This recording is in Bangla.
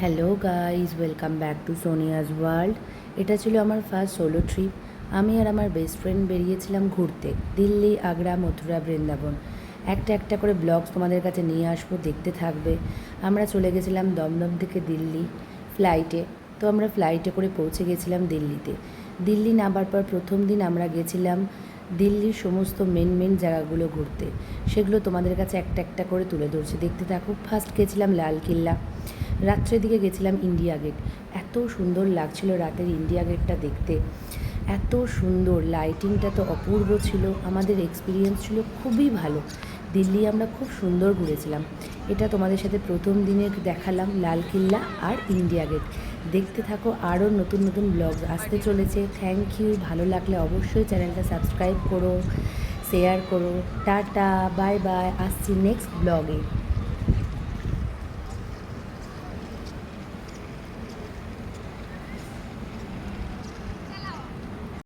Hello guys, welcome back to Sonia's world. এটা ছিল আমার ফার্স্ট সোলো ট্রিপ। আমি আর আমার বেস্ট ফ্রেন্ড বেরিয়েছিলাম ঘুরতে দিল্লি, আগ্রা, মথুরা, বৃন্দাবন। একটা একটা করে ব্লগস তোমাদের কাছে নিয়ে আসবো, দেখতে থাকবে। আমরা চলে গেছিলাম দমদম থেকে দিল্লি ফ্লাইটে। তো আমরা ফ্লাইটে করে পৌঁছে গেছিলাম দিল্লিতে। দিল্লি নামার পর প্রথম দিন আমরা গেছিলাম দিল্লির সমস্ত মেন জায়গাগুলো ঘুরতে। সেগুলো তোমাদের কাছে একটা একটা করে তুলে ধরছি, দেখতে থাকো। ফার্স্ট গেছিলাম লালকেল্লা, রাত্রের দিকে গেছিলাম ইন্ডিয়া গেট। এত সুন্দর লাগছিল রাতের ইন্ডিয়া গেটটা দেখতে, এত সুন্দর, লাইটিংটা তো অপূর্ব ছিল। আমাদের এক্সপিরিয়েন্স ছিল খুবই ভালো। দিল্লি আমরা খুব সুন্দর ঘুরেছিলাম। এটা তোমাদের সাথে প্রথম দিনে দেখালাম লালকেল্লা আর ইন্ডিয়া গেট। দেখতে থাকো, আরও নতুন নতুন ব্লগ আসতে চলেছে। Thank you. ভালো লাগলে অবশ্যই চ্যানেলটা সাবস্ক্রাইব করো, শেয়ার করো। টাটা, বাই বাই। আসছি নেক্সট ব্লগে।